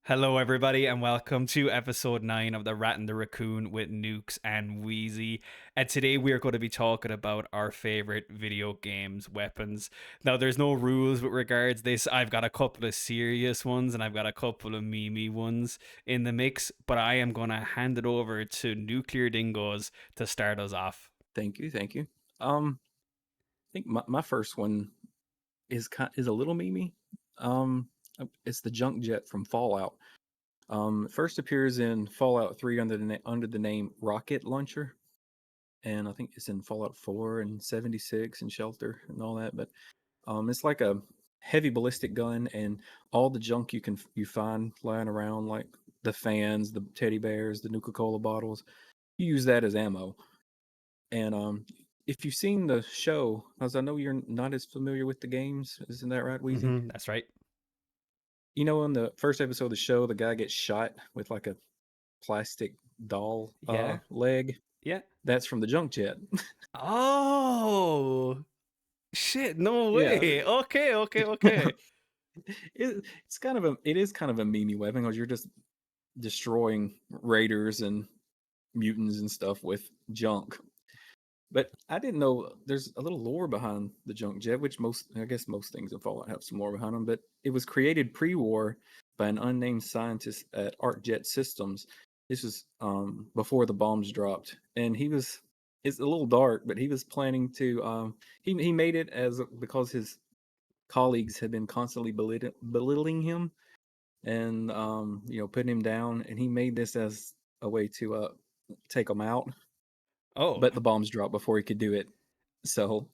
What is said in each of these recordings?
Hello, everybody, and welcome to episode 9 of The Rat and the Raccoon with Nukes and Wheezy. And today we are going to be talking about our favorite video games weapons. Now, there's no rules with regards this. I've got a couple of serious ones and I've got a couple of meme ones in the mix, but I am going to hand it over to Nuclear Dingoes to start us off. Thank you, thank you. I think my first one is a little memey. It's the junk jet from Fallout. It first appears in Fallout 3 under the name Rocket Launcher, and I think it's in Fallout 4 and 76 and Shelter and all that. But it's like a heavy ballistic gun, and all the junk you find lying around, like the fans, the teddy bears, the Nuka Cola bottles, you use that as ammo. And if you've seen the show, as I know you're not as familiar with the games, isn't that right, Wheezy? That's right. You know, in the first episode of the show, the guy gets shot with like a plastic doll Yeah. leg. Yeah. That's from the junk jet. Oh, shit. No Yeah, way. Okay, okay, okay. it is kind of a memey weapon because you're just destroying raiders and mutants and stuff with junk. But I didn't know there's a little lore behind the junk jet, which I guess most things in Fallout have some lore behind them. But it was created pre-war by an unnamed scientist at ArcJet Systems. This was before the bombs dropped, and it's a little dark, but he was planning to he made it as because his colleagues had been constantly belittling him and putting him down, and he made this as a way to take them out, Oh. but the bombs dropped before he could do it. So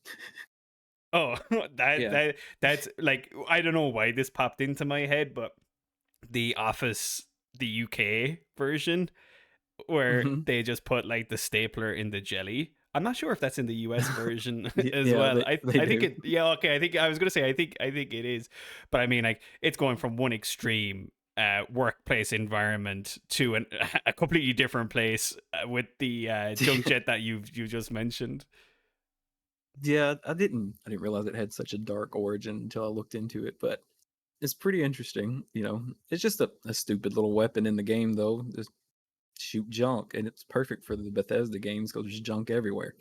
Oh, that yeah. that that's like I don't know why this popped into my head, but the Office, the UK version, where Hmm. they just put like the stapler in the jelly. I'm not sure if that's in the US version as Yeah, well. they I think do. it. Yeah, okay. I think I was gonna say I think it is, but I mean like it's going from one extreme workplace environment to a completely different place with the junk jet that you just mentioned. Yeah, I didn't realize it had such a dark origin until I looked into it, but it's pretty interesting. It's just a stupid little weapon in the game, though. Just shoot junk, and it's perfect for the Bethesda games because there's junk everywhere.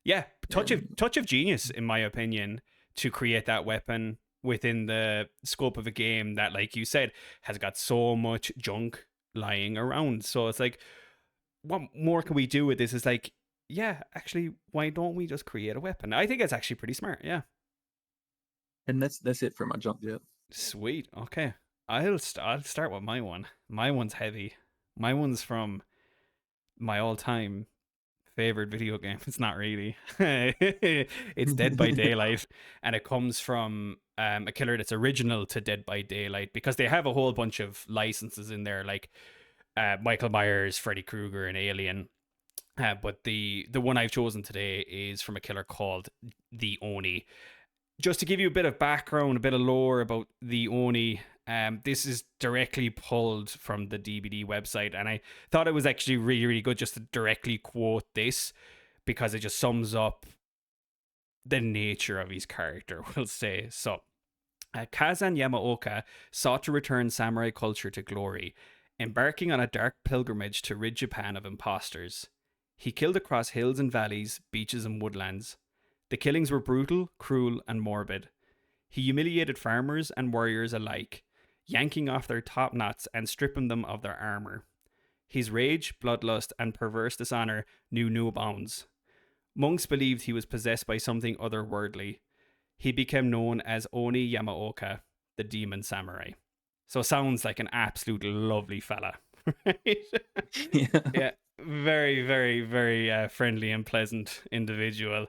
Yeah, And touch of genius in my opinion to create that weapon within the scope of a game that, like you said, has got so much junk lying around. So it's like, what more can we do with this? It's like, yeah, actually, why don't we just create a weapon? I think it's actually pretty smart. Yeah, and that's it for my junk jet. sweet. Okay, I'll start with my one. My one's heavy. My one's from my all time favorite video game. It's not really. It's Dead by Daylight, and it comes from a killer that's original to Dead by Daylight because they have a whole bunch of licenses in there, like Michael Myers, Freddy Krueger, and Alien. But the one I've chosen today is from a killer called the Oni. Just to give you a bit of background, a bit of lore about the Oni, this is directly pulled from the DBD website, and I thought it was actually really, really good just to directly quote this because it just sums up the nature of his character, we'll say. So, Kazan Yamaoka sought to return samurai culture to glory, embarking on a dark pilgrimage to rid Japan of impostors. He killed across hills and valleys, beaches and woodlands. The killings were brutal, cruel, and morbid. He humiliated farmers and warriors alike, yanking off their top knots and stripping them of their armor. His rage, bloodlust, and perverse dishonor knew no bounds. Monks believed he was possessed by something otherworldly. He became known as Oni Yamaoka, the demon samurai. So sounds like an absolute lovely fella, right? Yeah. Yeah, very, very, very friendly and pleasant individual.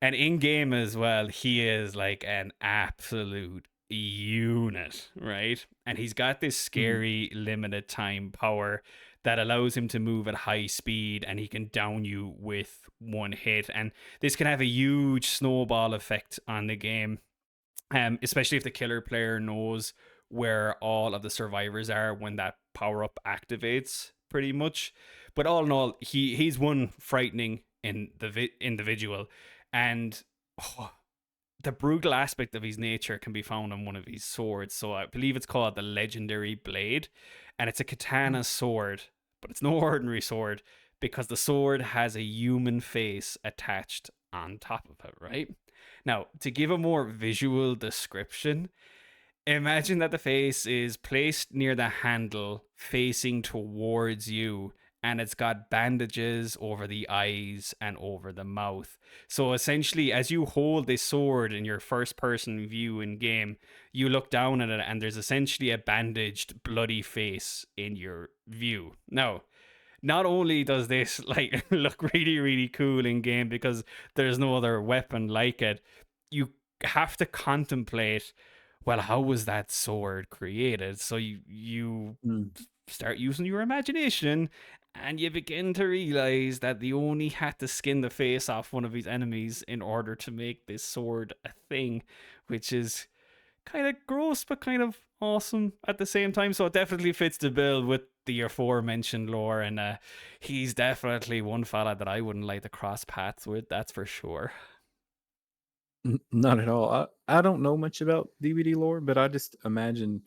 And in game as well, he is like an absolute unit, right? And he's got this Mhm. scary limited time power that allows him to move at high speed and he can down you with one hit. And this can have a huge snowball effect on the game, especially if the killer player knows where all of the survivors are when that power up activates, pretty much. But all in all, he's one frightening individual, and oh, the brutal aspect of his nature can be found on one of his swords. So I believe it's called the Legendary Blade, and it's a katana sword, but it's no ordinary sword because the sword has a human face attached on top of it, right? Now, to give a more visual description, imagine that the face is placed near the handle facing towards you, and it's got bandages over the eyes and over the mouth. So essentially, as you hold this sword in your first person view in game, you look down at it and there's essentially a bandaged, bloody face in your view. Now, not only does this like look really, really cool in game because there's no other weapon like it, you have to contemplate, well, how was that sword created? So you Mm. start using your imagination, and you begin to realize that they only had to skin the face off one of his enemies in order to make this sword a thing, which is kind of gross but kind of awesome at the same time. So it definitely fits the bill with the aforementioned lore, and he's definitely one fella that I wouldn't like to cross paths with. That's for sure. Not at all. I don't know much about DVD lore, but I just imagine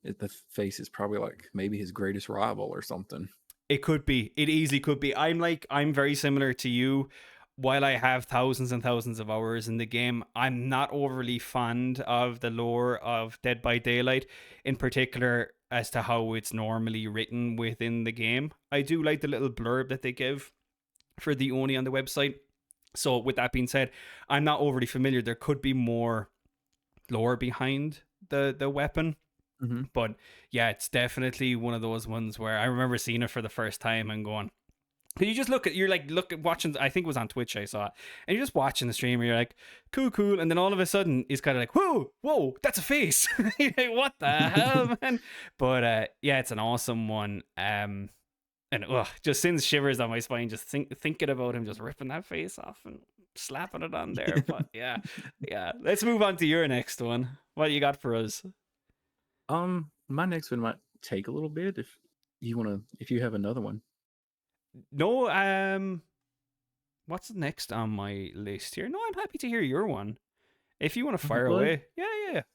the face is probably like maybe his greatest rival or something. It could be. It easily could be. I'm very similar to you. While I have thousands and thousands of hours in the game, I'm not overly fond of the lore of Dead by Daylight, in particular as to how it's normally written within the game. I do like the little blurb that they give for the Oni on the website. So with that being said, I'm not overly familiar. There could be more lore behind the weapon, Hmm. but yeah, it's definitely one of those ones where I remember seeing it for the first time and going, can you just look at watching, I think it was on Twitch I saw it, and you're just watching the stream and you're like, cool, and then all of a sudden he's kind of like, whoa, that's a face. You're like, what the hell, man? But yeah, it's an awesome one. And just sends shivers down my spine just thinking about him just ripping that face off and slapping it on there. But yeah. Let's move on to your next one. What you got for us? My next one might take a little bit if you have another one. No, what's next on my list here? No, I'm happy to hear your one. If you want to fire Well, away, yeah,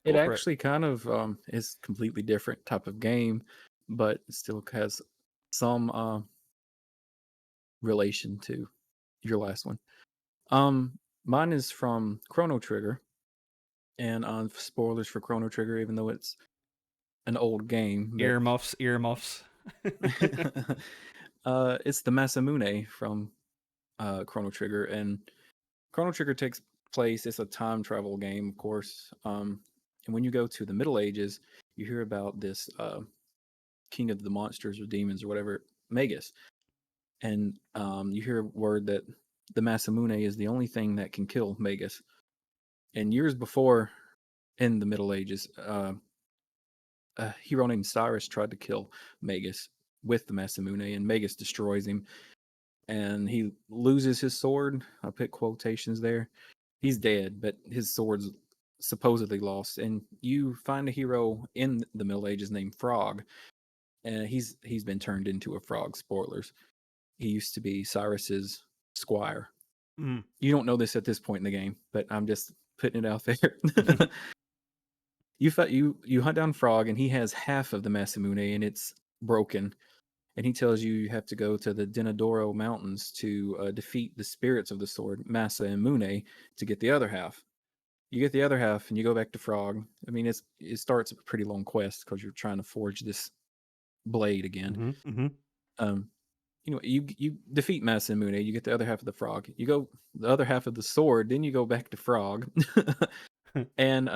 it go for it. actually kind of is completely different type of game, but it still has some relation to your last one. Mine is from Chrono Trigger, and spoilers for Chrono Trigger, even though it's an old game, but Earmuffs. it's the Masamune from Chrono Trigger, and Chrono Trigger takes place. It's a time travel game, of course. And when you go to the Middle Ages, you hear about this king of the monsters or demons or whatever, Magus, and you hear word that the Masamune is the only thing that can kill Magus. And years before, in the Middle Ages, a hero named Cyrus tried to kill Magus with the Masamune, and Magus destroys him, and he loses his sword. I put quotations there. He's dead, but his sword's supposedly lost. And you find a hero in the Middle Ages named Frog, and he's been turned into a frog. Spoilers. He used to be Cyrus's squire. Mm. You don't know this at this point in the game, but I'm just putting it out there. You hunt down Frog, and he has half of the Masamune, and it's broken. And he tells you you have to go to the Denadoro Mountains to defeat the spirits of the sword, Masa and Mune, to get the other half. You get the other half, and you go back to Frog. I mean, it starts a pretty long quest because you're trying to forge this blade again. Mm-hmm. Um, you defeat Masa and Mune. You get the other half of the Frog. You go the other half of the sword. Then you go back to Frog, and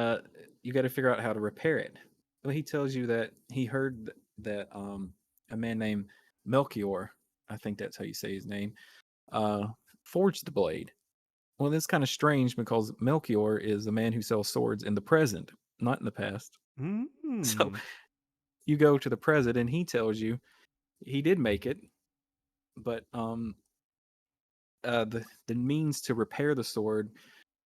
you got to figure out how to repair it. Well, he tells you that he heard that a man named Melchior, I think that's how you say his name, uh, forged the blade. Well, that's kind of strange because Melchior is a man who sells swords in the present, not in the past. So Mm-hmm. you go to the present, and he tells you he did make it, but the means to repair the sword,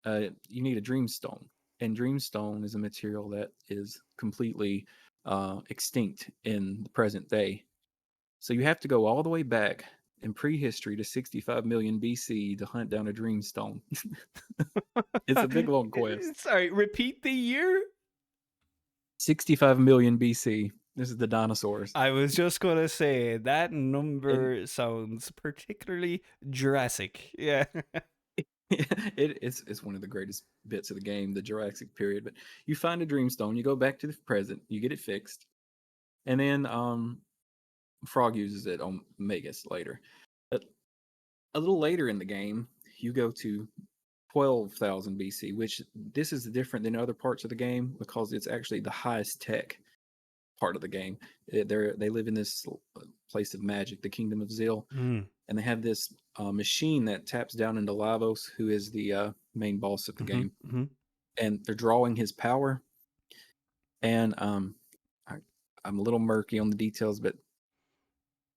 you need a dreamstone, and dreamstone is a material that is completely extinct in the present day. So you have to go all the way back in prehistory to 65 million BC to hunt down a dreamstone. It's a big long quest. Sorry, repeat the year. 65 million BC. This is the dinosaurs. I was just gonna say that And number sounds particularly Jurassic. Yeah. it's one of the greatest bits of the game, the Jurassic period. But you find a dreamstone, you go back to the present, you get it fixed, and then Frog uses it on Magus later. But a little later in the game, you go to 12,000 BC, which this is different than other parts of the game because it's actually the highest tech part of the game. They live in this place of magic, the Kingdom of Zil, Mm. and they have this machine that taps down into Lavos, who is the main boss of the game, and they're drawing his power. And I'm a little murky on the details, but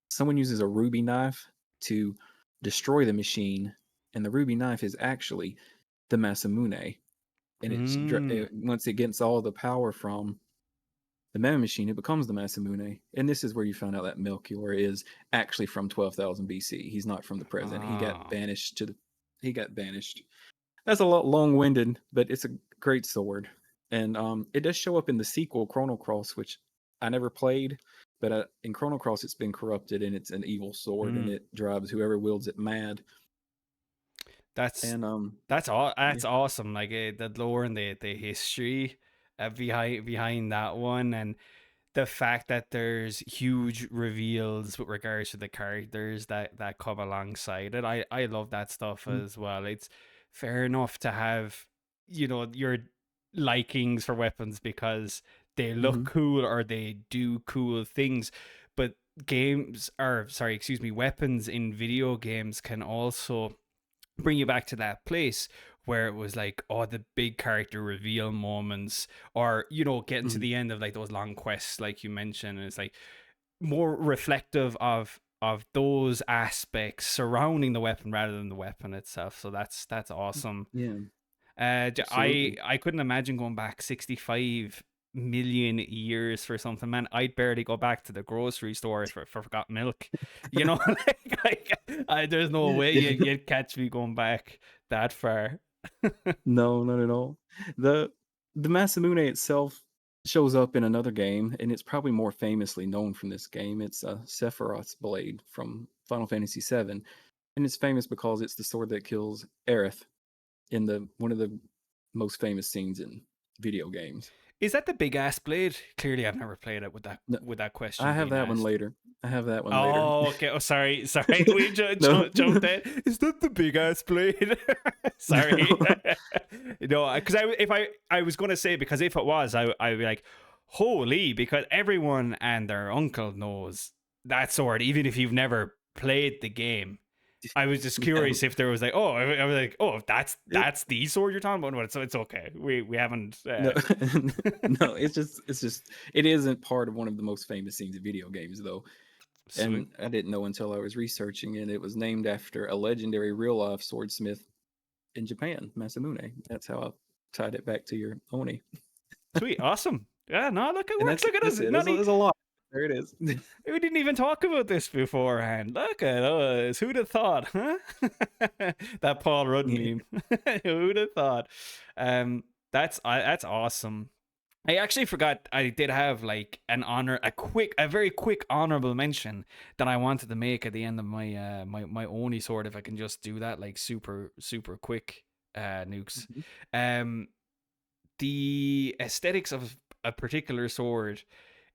someone uses a ruby knife to destroy the machine, and the ruby knife is actually the Masamune. And once it gets all the power from the Mana Machine, it becomes the Masamune. And this is where you find out that Melchior is actually from 12,000 BC. He's not from the present. He got banished. That's a lot long-winded, but it's a great sword. And it does show up in the sequel, Chrono Cross, which I never played, but in Chrono Cross it's been corrupted and it's an evil sword and it drives whoever wields it mad. That's awesome. Like the lore and the history behind that one, and the fact that there's huge reveals with regards to the characters that come alongside it. I love that stuff as well. It's fair enough to have, your likings for weapons because they look cool or they do cool things, but weapons in video games can also bring you back to that place where it was like, oh, the big character reveal moments, or getting to the end of like those long quests like you mentioned, and it's like more reflective of those aspects surrounding the weapon rather than the weapon itself. So that's awesome. Yeah. I couldn't imagine going back 65 million years for something, man. I'd barely go back to the grocery store for forgot milk. There's no way you'd catch me going back that far. No, not at all. The Masamune itself shows up in another game, and it's probably more famously known from this game. It's Sephiroth's blade from Final Fantasy VII, and it's famous because it's the sword that kills Aerith in one of the most famous scenes in video games. Is that the big ass blade? Clearly, I've never played it with that question. I have that one later. Later. Oh, okay. Oh, sorry. We jumped in. Is that the big ass blade? Sorry. Because if I was going to say, because if it was, I'd be like, holy, because everyone and their uncle knows that sword, even if you've never played the game. I was just curious if there was like, I was like, that's the sword you're talking about. So it's okay. We haven't. No, no, it's just it isn't part of one of the most famous scenes of video games though. Sweet. And I didn't know until I was researching it. It was named after a legendary real life swordsmith in Japan, Masamune. That's how I tied it back to your Oni. Sweet, awesome. Yeah, no, look, it works. Look at us. There's a lot. There it is. We didn't even talk about this beforehand. Look at us. Who'd have thought, huh? That Paul Rudd meme. Who'd have thought? That's awesome. I actually forgot I did have like a very quick honorable mention that I wanted to make at the end of my my Oni sword, if I can just do that like super quick, Nukes. The aesthetics of a particular sword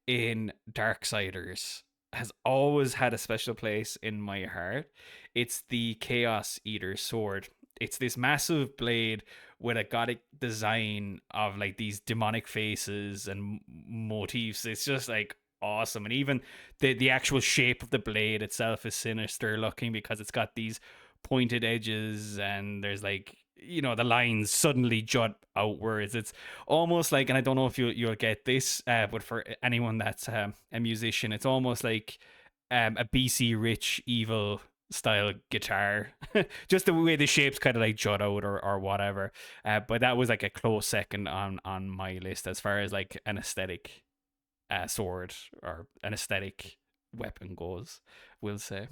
in Darksiders has always had a special place in my heart. It's the Chaos Eater sword. It's this massive blade with a gothic design of like these demonic faces and motifs. It's just like awesome. And even the actual shape of the blade itself is sinister looking because it's got these pointed edges and there's like, the lines suddenly jut outwards. It's almost like, and I don't know if you'll get this, but for anyone that's a musician, it's almost like a BC Rich Evil style guitar. Just the way the shapes kind of like jut out or whatever. But that was like a close second on my list as far as like an aesthetic sword or an aesthetic weapon goes, we'll say.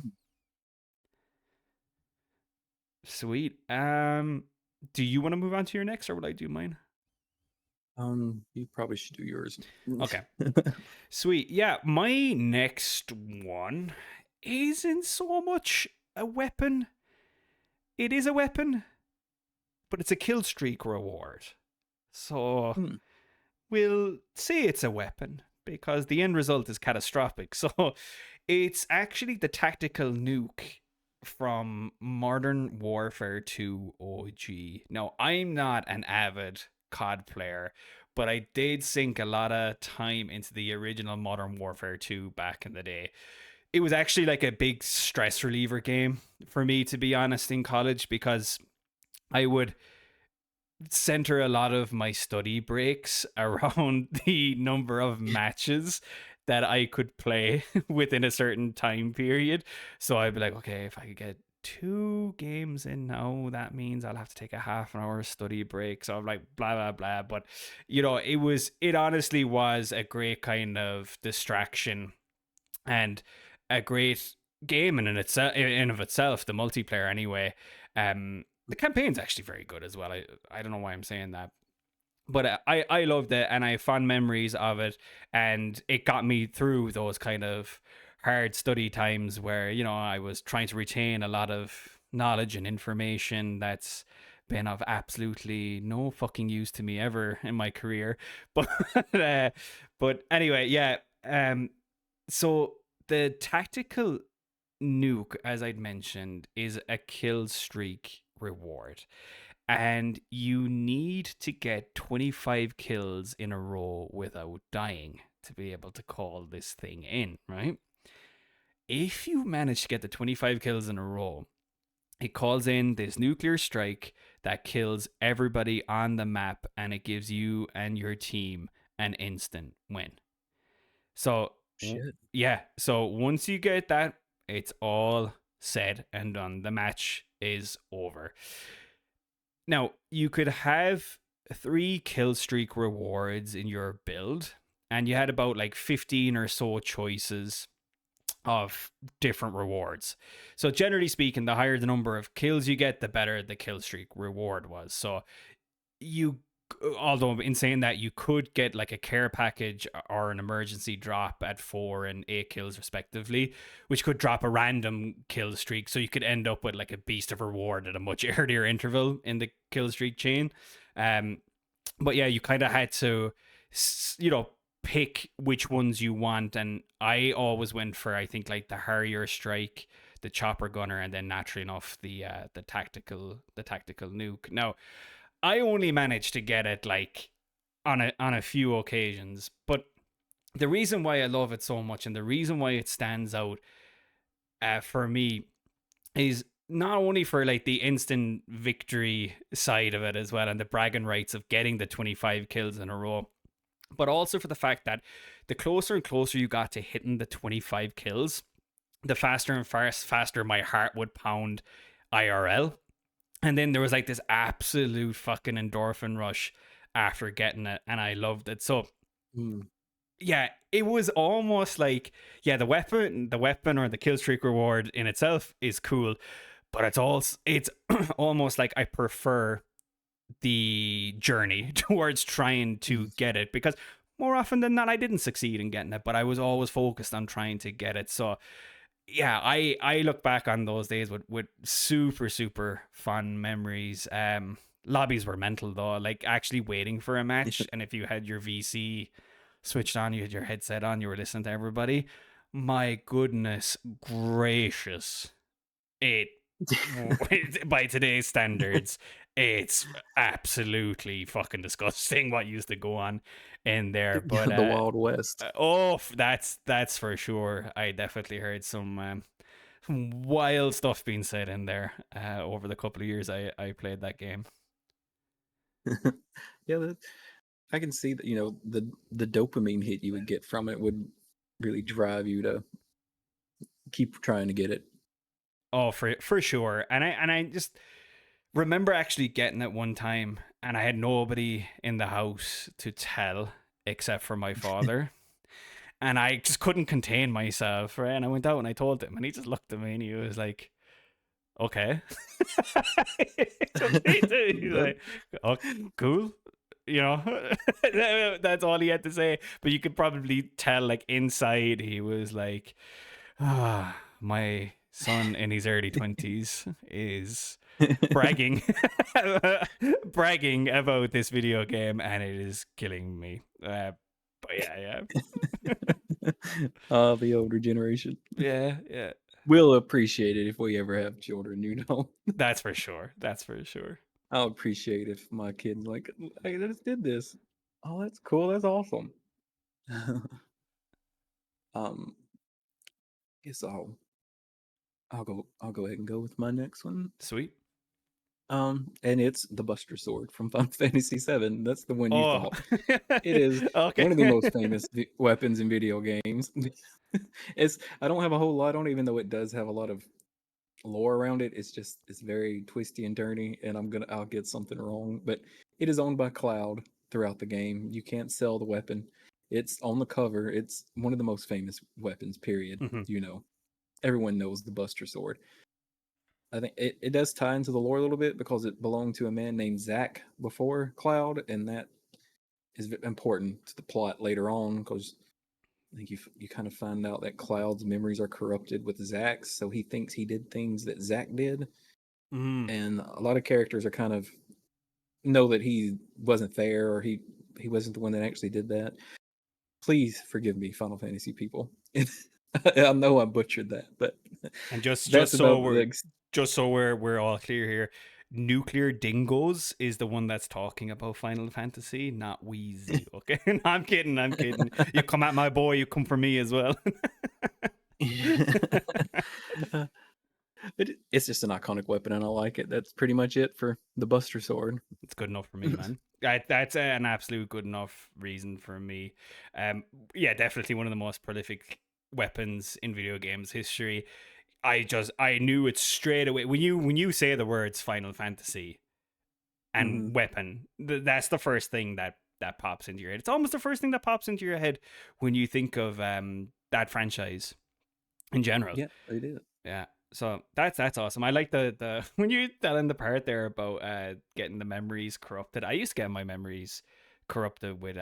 Sweet. Do you want to move on to your next, or would I do mine? You probably should do yours. Okay. Sweet. Yeah, my next one isn't so much a weapon. It is a weapon, but it's a kill streak reward. So Hmm. we'll say it's a weapon because the end result is catastrophic. So it's actually the tactical nuke from Modern Warfare 2 OG. Now, I'm not an avid COD player, but I did sink a lot of time into the original Modern Warfare 2 back in the day. It was actually like a big stress reliever game for me, to be honest, in college, because I would center a lot of my study breaks around the number of matches that I could play within a certain time period. So I'd be like, okay, if I could get 2 games in now, that means I'll have to take a half an hour study break. So I'm like, blah, blah, blah. But, it honestly was a great kind of distraction and a great game in of itself, the multiplayer anyway. The campaign's actually very good as well. I don't know why I'm saying that, but I loved it and I have fond memories of it, and it got me through those kind of hard study times where I was trying to retain a lot of knowledge and information that's been of absolutely no fucking use to me ever in my career. But but anyway, yeah. So the tactical nuke, as I'd mentioned, is a kill streak reward. And you need to get 25 kills in a row without dying to be able to call this thing in, right? If you manage to get the 25 kills in a row, it calls in this nuclear strike that kills everybody on the map, and it gives you and your team an instant win. So, Shit. yeah. So once you get that, it's all said and done. The match is over. Now, you could have 3 kill streak rewards in your build, and you had about like 15 or so choices of different rewards. So, generally speaking, the higher the number of kills you get, the better the kill streak reward was. So, you although in saying that, you could get like a care package or an emergency drop at 4 and 8 kills respectively, which could drop a random kill streak, so you could end up with like a beast of reward at a much earlier interval in the kill streak chain. um but yeah, you kind of had to pick which ones you want, and I always went for, I think, like the Harrier strike, the chopper gunner, and then naturally enough the tactical nuke. Now, I only managed to get it like on a few occasions, but the reason why I love it so much and the reason why it stands out for me is not only for like the instant victory side of it as well, and the bragging rights of getting the 25 kills in a row, but also for the fact that the closer and closer you got to hitting the 25 kills, the faster and faster my heart would pound IRL. And then there was like this absolute fucking endorphin rush after getting it, and I loved it. So Hmm. yeah, it was almost like, yeah, the weapon or the kill streak reward in itself is cool, but it's almost like I prefer the journey towards trying to get it, because more often than not I didn't succeed in getting it, but I was always focused on trying to get it. So yeah, I look back on those days with super super fun memories. Lobbies were mental though, like actually waiting for a match, and if you had your VC switched on, you had your headset on, you were listening to everybody. My goodness gracious, it by today's standards, it's absolutely fucking disgusting what used to go on in there. But The Wild West. that's for sure. I definitely heard some wild stuff being said in there over the couple of years I played that game. Yeah, I can see that, the dopamine hit you would get from it would really drive you to keep trying to get it. Oh, for sure. And I just remember actually getting it one time, and I had nobody in the house to tell except for my father. And I just couldn't contain myself, right? And I went out and I told him, and he just looked at me and he was like, okay. It's okay. He's That- like, oh, cool. You know, that's all he had to say. But you could probably tell, like, inside, he was like, my son in his early 20s is bragging bragging about this video game, and it is killing me. But yeah, the older generation. yeah. We'll appreciate it if we ever have children, you know. That's for sure. That's for sure. I'll appreciate if my kid's like, I just did this. Oh, that's cool. That's awesome. um, guess I'll go ahead and go with my next one. Sweet. And it's the Buster Sword from Final Fantasy VII. That's the one you Oh, thought. It is okay. one of the most famous weapons in video games. I don't have a whole lot on it, even though it does have a lot of lore around it. It's very twisty and turny, and I'll get something wrong. But it is owned by Cloud throughout the game. You can't sell the weapon. It's on the cover. It's one of the most famous weapons, period. Mhm. You know. Everyone knows the Buster Sword. I think it does tie into the lore a little bit because it belonged to a man named Zack before Cloud, and that is important to the plot later on because I think you kind of find out that Cloud's memories are corrupted with Zack's, so he thinks he did things that Zack did, Mm. and a lot of characters are kind of know that he wasn't there or he wasn't the one that actually did that. Please forgive me, Final Fantasy people. I know I butchered that, but And just that's so about we're we're all clear here, Nuclear Dingoes is the one that's talking about Final Fantasy, not Wheezy. Okay, no, I'm kidding. I'm kidding. You come at my boy, you come for me as well. It's just an iconic weapon, and I like it. That's pretty much it for the Buster Sword. It's good enough for me, man. That's an absolute good enough reason for me. Yeah, definitely one of the most prolific weapons in video games history. I knew it straight away when you say the words Final Fantasy and Mhm. weapon. That's the first thing that pops into your head. It's almost the first thing that pops into your head when you think of that franchise in general. Yeah, they did. Yeah. So that's awesome. I like the when you telling the part there about getting the memories corrupted. I used to get my memories corrupted with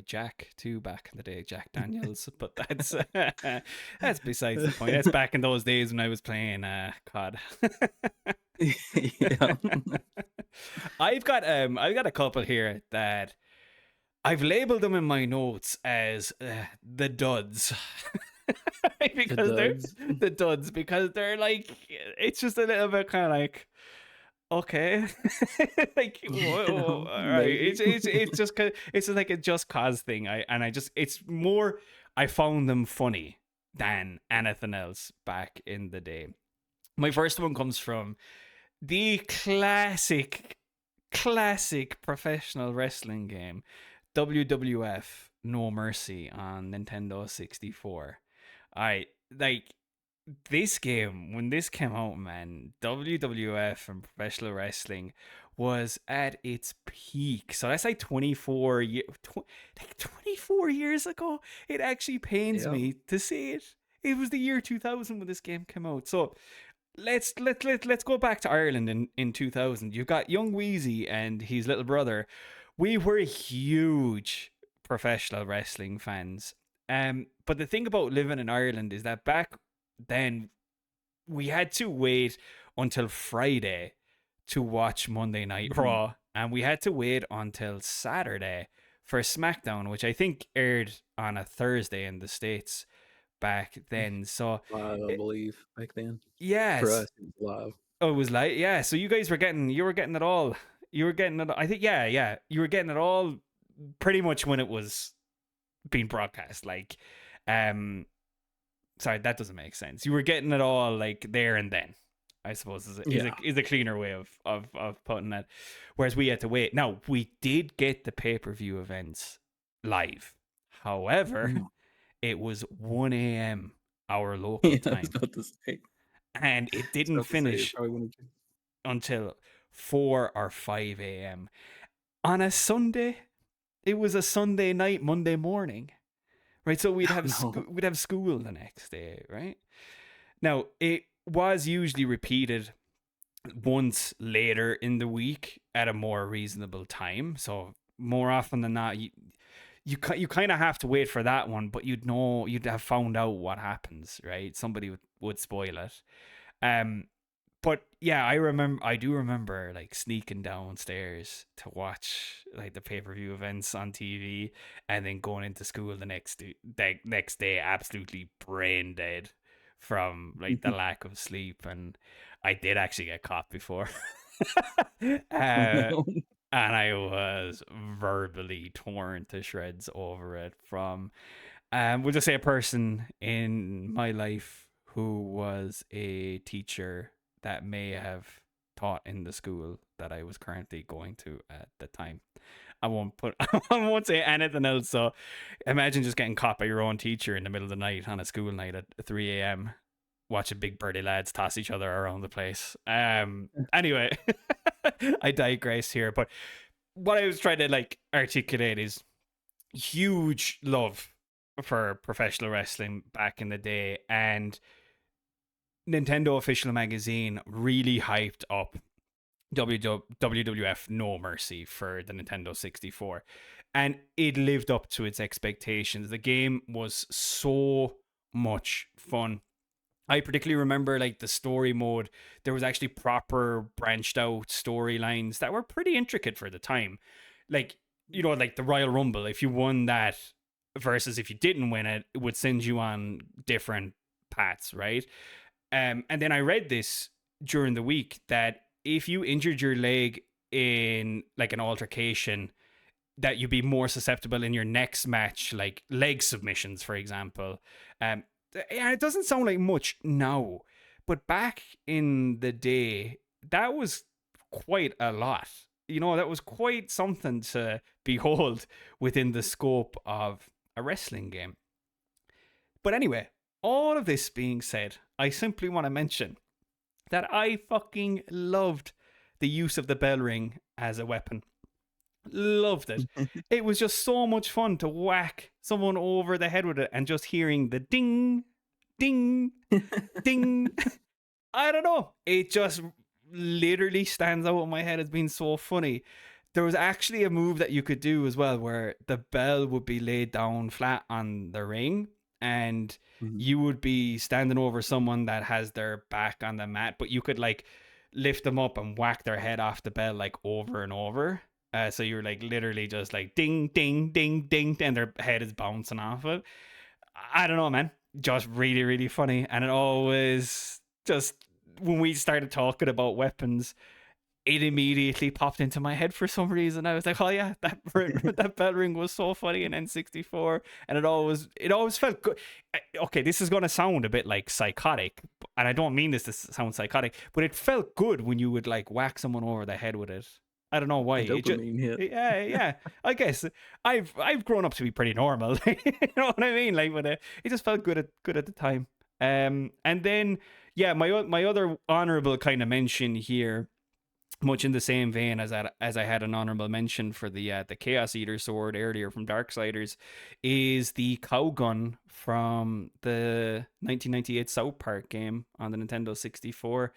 Jack too back in the day, Jack Daniels. But that's that's besides the point. That's back in those days when I was playing COD. Yeah. I've got a couple here that I've labeled them in my notes as the duds. Because they're duds. the duds because they're like it's just a little bit kind of like okay like whoa, all right Maybe. it's just it's just like a just cause thing. I just it's more I found them funny than anything else back in the day. My first one comes from the classic professional wrestling game WWF No Mercy on Nintendo 64. I like this game when this came out, man. WWF and professional wrestling was at its peak. So that's like 24 years ago. It actually pains Yeah. me to say it. It was the year 2000 when this game came out. So let's go back to Ireland in 2000. You've got young Wheezy and his little brother. We were huge professional wrestling fans. But the thing about living in Ireland is that back then we had to wait until Friday to watch Monday Night Mhm. Raw, and we had to wait until Saturday for SmackDown, which I think aired on a Thursday in the States back then. So Live, I believe, back then. For yes, us, it was live. oh, it was like yeah. So you guys were you were getting it all. You were getting it. I think yeah. You were getting it all pretty much when it was being broadcast. Like, sorry, that doesn't make sense. You were getting it all like there and then. I suppose Yeah. is a cleaner way of putting that. Whereas we had to wait. Now we did get the pay per view events live. However, Mm. it was 1 a.m. our local Yeah, I was time, about to say. and it I was didn't about to say it finish probably wouldn't. until 4 or 5 a.m. on a Sunday. It was a Sunday night, Monday morning, right? So we'd have No. we'd have school the next day, right? Now it was usually repeated once later in the week at a more reasonable time. So more often than not, you kind of have to wait for that one, but you'd have found out what happens, right? Somebody would spoil it. Um, but yeah, I do remember like sneaking downstairs to watch like the pay per view events on TV, and then going into school next day absolutely brain dead from like the lack of sleep. And I did actually get caught before. Oh uh, no. and I was verbally torn to shreds over it from, we'll just say, a person in my life who was a teacher that may have taught in the school that I was currently going to at the time. I won't put I won't say anything else. So imagine just getting caught by your own teacher in the middle of the night on a school night at 3 a.m. watching big birdie lads toss each other around the place. Anyway, I digress here, but what I was trying to like articulate is huge love for professional wrestling back in the day, and Nintendo Official Magazine really hyped up WWF No Mercy for the Nintendo 64, and it lived up to its expectations. The game was so much fun. I particularly remember like the story mode. There was actually proper branched out storylines that were pretty intricate for the time. Like, like the Royal Rumble, if you won that versus if you didn't win it, it would send you on different paths, right? And then I read this during the week that if you injured your leg in like an altercation, that you'd be more susceptible in your next match, like leg submissions, for example. Um, and it doesn't sound like much now, but back in the day, that was quite a lot. That was quite something to behold within the scope of a wrestling game. But anyway, all of this being said, I simply want to mention that I fucking loved the use of the bell ring as a weapon. Loved it. It was just so much fun to whack someone over the head with it and just hearing the ding, ding, ding. I don't know. It just literally stands out in my head as being so funny. There was actually a move that you could do as well where the bell would be laid down flat on the ring, and Mhm. you would be standing over someone that has their back on the mat, but you could like lift them up and whack their head off the bell like over and over. So you're like literally just like ding, ding, ding, ding, and their head is bouncing off it. I don't know, man. Just really, really funny. And it always just, when we started talking about weapons, it immediately popped into my head for some reason. I was like, "Oh yeah, that bell ring was so funny in N64," and it always felt good. Okay, this is gonna sound a bit like psychotic, and I don't mean this to sound psychotic, but it felt good when you would like whack someone over the head with it. I don't know why. A It just, dopamine hit. yeah, yeah. I guess I've grown up to be pretty normal. You know what I mean? Like, but it just felt good at the time. And then yeah, my other honorable kind of mention here, much in the same vein as I had an honorable mention for the Chaos Eater sword earlier from Darksiders, is the cow gun from the 1998 South Park game on the Nintendo 64.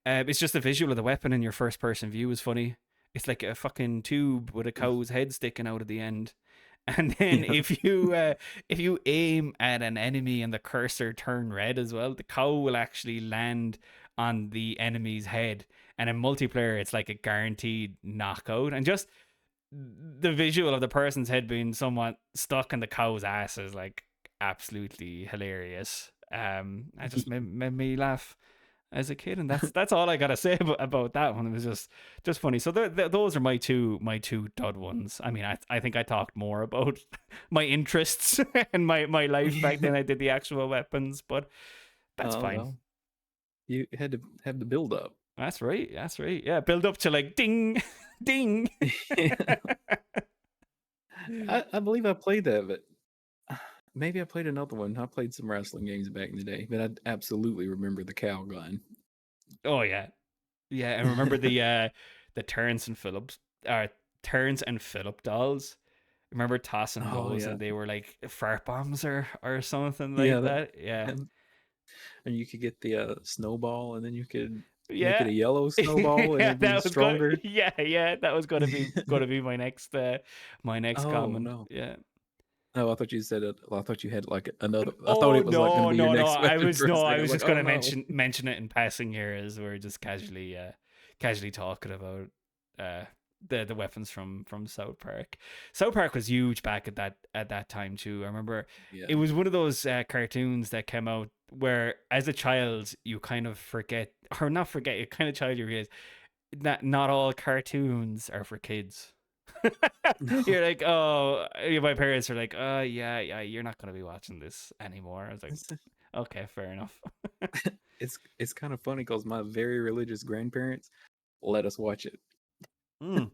It's just the visual of the weapon in your first person view is funny. It's like a fucking tube with a cow's head sticking out of the end. And then Yeah. if you aim at an enemy and the cursor turn red as well, the cow will actually land on the enemy's head. And in multiplayer, it's like a guaranteed knockout. And just the visual of the person's head being somewhat stuck in the cow's ass is like absolutely hilarious. I just made me laugh as a kid, and that's all I gotta say about that one. It was just funny. So those are my two dud ones. I mean, I think I talked more about my interests and my life back then I did the actual weapons, but that's Oh fine. well, you had to have the build up. That's right. That's right. Yeah, build up to like ding, ding. I believe I played that, but maybe I played another one. I played some wrestling games back in the day, but I absolutely remember the cow gun. Oh yeah, yeah. And remember the Terrence and Phillips, Terrence and Phillip dolls. Remember tossing Oh those, yeah, and they were like fart bombs or something yeah. like that. Yeah. And, and you could get the snowball, and then you could. Make it Yeah. a yellow snowball and Yeah, it'd be stronger. yeah, that was gonna be my next Oh, comment. no. Yeah. Oh, I thought you said it I thought you had, like, another I thought Oh it was, like, gonna no, be your no, no. next question for a I second. I was was like, just "Oh, gonna no." mention it in passing here as we're just casually talking about uh the weapons from South Park. South Park was huge back at that time too. I remember it Yeah. was one of those cartoons that came out where as a child you kind of forget, or not forget, you kind of child you realize that not all cartoons are for kids. No. You're like, oh, my parents are like, yeah, yeah, you're not gonna be watching this anymore. I was like, It's okay, fair enough. it's kinda funny because my very religious grandparents let us watch it. Mm,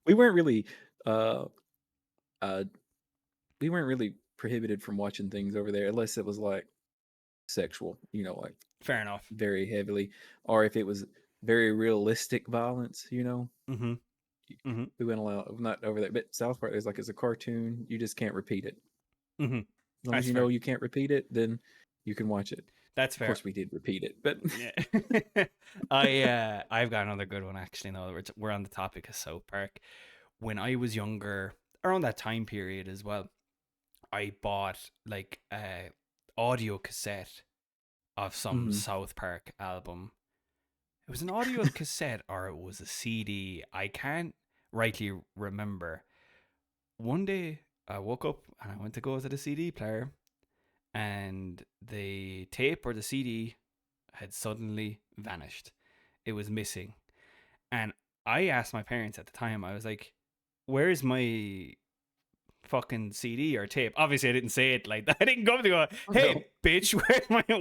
We weren't really, uh, uh we weren't really prohibited from watching things over there unless it was, like, sexual, like, fair enough. very heavily, or if it was very realistic violence, Mm-hmm. Mm-hmm. we wouldn't allow not over there. But South Park is like it's a cartoon, you just can't repeat it. Mm-hmm. As long as That's you know fair. you can't repeat it, then you can watch it. That's Of fair. course, we did repeat it, but Yeah. I've got another good one actually. Now that we're on the topic of South Park, when I was younger, around that time period as well, I bought like a audio cassette of some Mhm. South Park album. It was an audio cassette or it was a CD. I can't rightly remember. One day I woke up and I went to go to the CD player, and the tape or the CD had suddenly vanished. It was missing. And I asked my parents at the time, I was like, where's my fucking CD or tape? Obviously, I didn't say it like that. I didn't come to go, Oh, no. hey, bitch,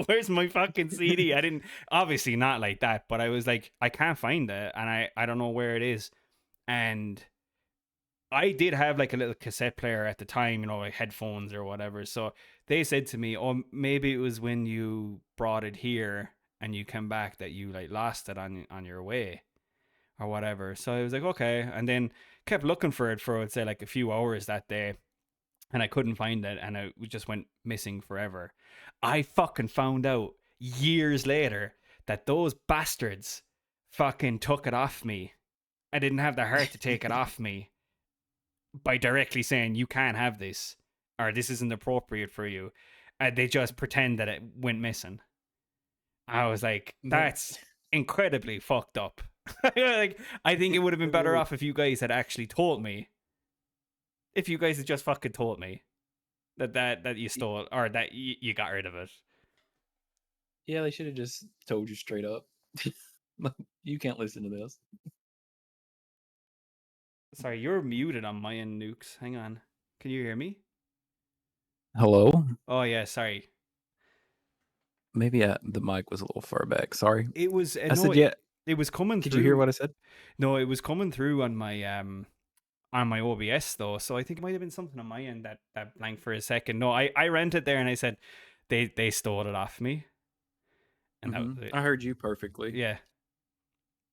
where's my fucking CD? I didn't, obviously not like that, but I was like, I can't find it and I don't know where it is. And I did have like a little cassette player at the time, like headphones or whatever. So they said to me, "Oh, maybe it was when you brought it here and you came back that you like lost it on your way or whatever." So I was like, "Okay," and then kept looking for it for I'd say like a few hours that day, and I couldn't find it, and it just went missing forever. I fucking found out years later that those bastards fucking took it off me. I didn't have the heart to take it off me by directly saying you can't have this or this isn't appropriate for you. They just pretend that it went missing. I was like, That that's incredibly fucked up. Like, I think it would have been it better really off if you guys had actually told me. If you guys had just fucking told me that you y stole or that you got rid of it. yeah, they should have just told you straight up. Like, "You can't listen to this." Sorry, you're muted on my end, Nukes. Hang on. Can you hear me? Hello? Oh yeah, sorry. Maybe, the mic was a little far back, sorry. It was I no, said, "Yeah." it was coming Could you hear through. what I said? No, it was coming through on my OBS though, so I think it might have been something on my end that blanked for a second. No, I rented there and I said they stole it off me, and that was Mhm. it. I heard you perfectly. Yeah,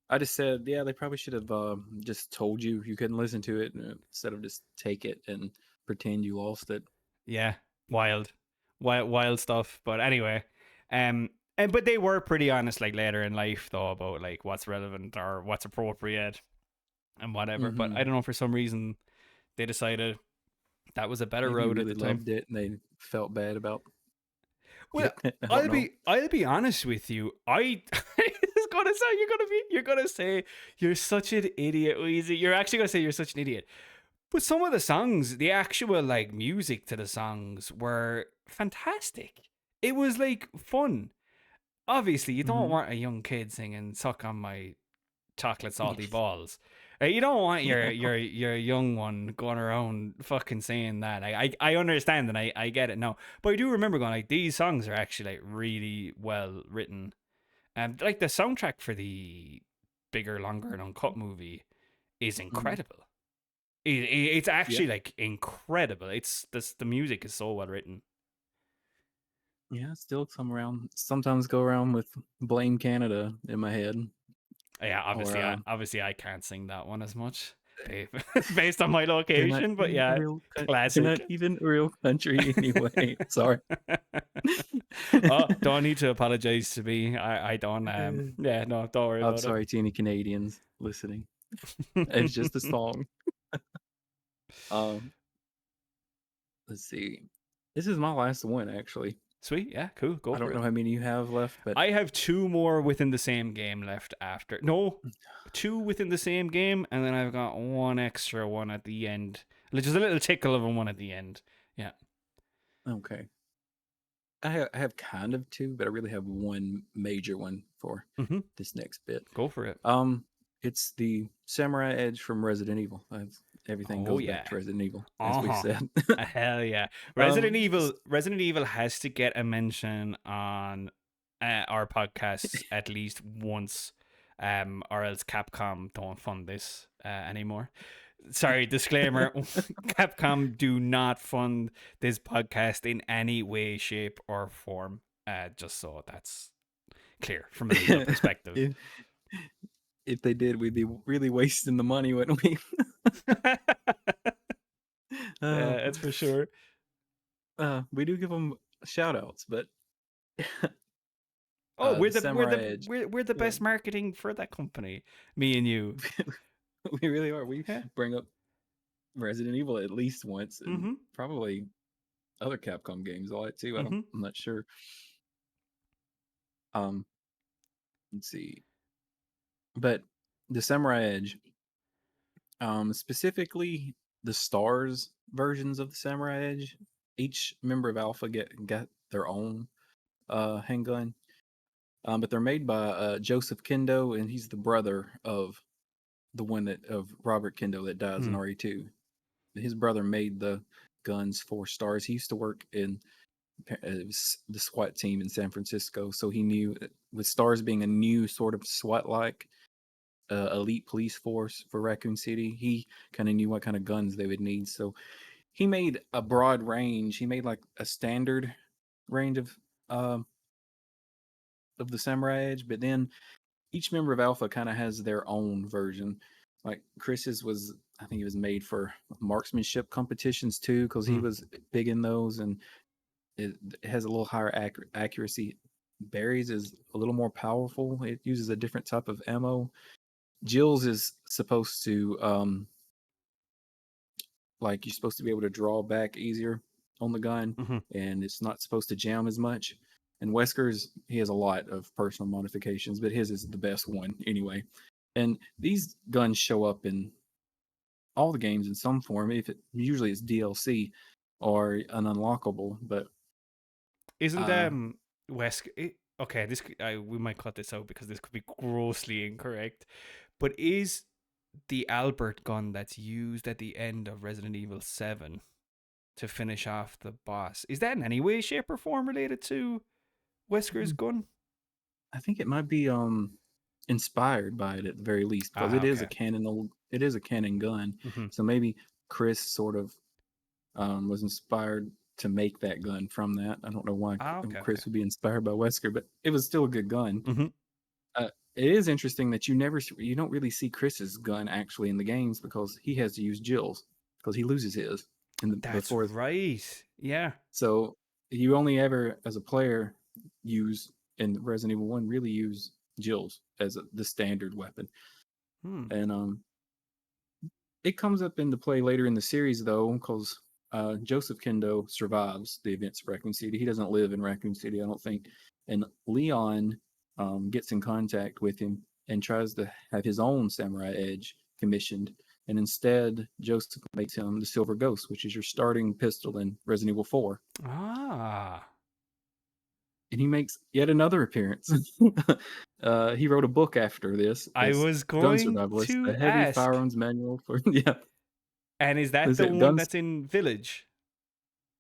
I just said, yeah, they probably should have just told you you couldn't listen to it instead of just take it and pretend you lost it. yeah, wild, wild stuff. But anyway, um, and but they were pretty honest like later in life though about like what's relevant or what's appropriate and whatever. But I Hmm. don't know, for some reason they decided that was a better Maybe you road at really the time. loved it and they felt bad about Well, getting it. I don't know. I'll be honest with you. I it's gonna say you're gonna say you're such an idiot, Weezy. You're actually gonna say you're such an idiot. But some of the songs, the actual like music to the songs were fantastic. It was like fun. Obviously, you don't Hmm. want a young kid singing "Suck on My Chocolate Salty Balls." You don't want your young one going around fucking saying that. I understand and I get it now, but I do remember going like these songs are actually like really well written, and like the soundtrack for the Bigger, Longer, and Uncut movie is Hmm. incredible. It's Yeah. actually like incredible. It's this the music is so well written. Yeah. Still come around. Sometimes go around with Blame Canada in my head. Yeah, Or obviously I can't sing that one as much. based on my They're not location. But even a yeah, real they're not classic. even a real country anyway. Sorry. Oh, don't need to apologize to me. I don't. Yeah, no, don't worry I'm about sorry to any Canadians listening. It's it. just a song. Um, let's see. This is my last one, actually. Sweet, yeah, cool. Go I for don't know it. how many you have left, but I have two more within the same game left after. No, two within the same game, and then I've got one extra one at the end. Just a little tickle of a one at the end. Yeah. okay. I have kind of two, but I really have one major one for Mm-hmm. this next bit. Go for it. Um, it's the Samurai Edge from Resident Evil. Everything Oh goes back yeah. to Resident Evil, as we Uh-huh. said. Hell yeah. um, Resident Evil has to get a mention on our podcasts at least once, or else Capcom don't fund this anymore. Sorry, disclaimer. Capcom do not fund this podcast in any way, shape, or form. Just so that's clear from a legal perspective. if, if they did, we'd be really wasting the money, wouldn't we? uh, That's for sure. we do give them shout outs, but Oh, the Samurai Edge, we're the yeah, best marketing for that company. Me and you. we really are. We Yeah. bring up Resident Evil at least once, and Mm-hmm. probably other Capcom games a lot too. Mm-hmm. I'm not sure. Um, let's see, but the Samurai Edge, specifically the Stars versions of the Samurai Edge, each member of Alpha got their own handgun. But they're made by Joseph Kendo, and he's the brother of the one that of Robert Kendo that dies in Hmm. RE2. His brother made the guns for Stars. He used to work in the SWAT team in San Francisco, so he knew with Stars being a new sort of SWAT-like elite police force for Raccoon City, he kind of knew what kind of guns they would need. So he made a broad range. He made like a standard range um of the Samurai Edge, but then each member of Alpha kind of has their own version. Like Chris's was, I think he was made for marksmanship competitions too, because he Hmm. was big in those, and it has a little higher accuracy. Barry's is a little more powerful. It uses a different type of ammo. Jill's is supposed to like you're supposed to be able to draw back easier on the gun, Mm-hmm. and it's not supposed to jam as much. And Wesker's, he has a lot of personal modifications, but his is the best one anyway. And these guns show up in all the games in some form. If it usually it's DLC or an unlockable, but Isn't uh, West? Okay, we might cut this out because this could be grossly incorrect. But is the Albert gun that's used at the end of Resident Evil 7 to finish off the boss, is that in any way, shape, or form related to Wesker's gun? I think it might be inspired by it at the very least, because Ah, okay. it is a canon gun. Mm-hmm. So maybe Chris sort of was inspired to make that gun from that. I don't know why Ah, okay, okay. Chris would be inspired by Wesker, but it was still a good gun. Mm-hmm. It is interesting that you don't really see Chris's gun actually in the games, because he has to use Jill's because he loses his That's before. right. Yeah. So you only ever, as a player, use in Resident Evil 1 really use Jill's as the standard weapon. Hmm. And it comes up into play later in the series though, because Joseph Kendo survives the events of Raccoon City. He doesn't live in Raccoon City, I don't think. And Leon gets in contact with him and tries to have his own Samurai Edge commissioned. And instead, Joseph makes him the Silver Ghost, which is your starting pistol in Resident Evil 4. Ah. And he makes yet another appearance. He wrote a book after I this was gun going survivalist, to a heavy ask. firearms manual for yeah. And is that Is the it one guns? that's in Village?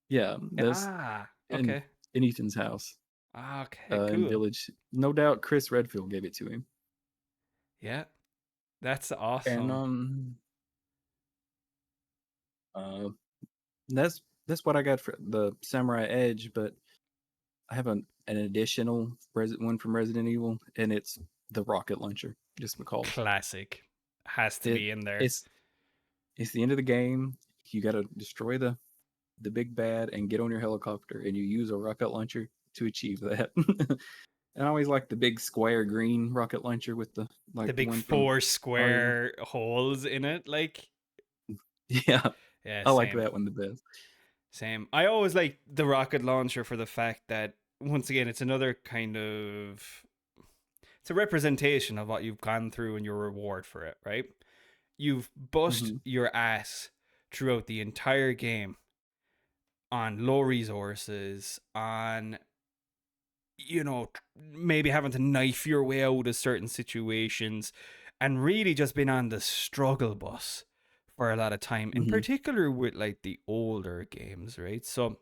Yeah, that's Ah, in okay. Ethan's house Okay, in cool. Village. No doubt, Chris Redfield gave it to him, Yeah, that's and awesome. uh, that's what I got for the Samurai Edge. But I have an additional one from Resident Evil, and it's the rocket launcher, just because Classic. Has to it be in there. it's It's the end of the game. You got to destroy the big bad and get on your helicopter, and you use a rocket launcher to achieve that. And I always like the big square green rocket launcher with the The like the big one from four Mario. square holes in it, like Yeah, yeah, I like same. that one the best. Same. I always like the rocket launcher for the fact that once again it's another kind of it's a representation of what you've gone through and your reward for it, right? You've bust Hmm. your ass throughout the entire game on low resources, on maybe having to knife your way out of certain situations and really just been on the struggle bus for a lot of time, in Hmm. particular with like the older games, right? So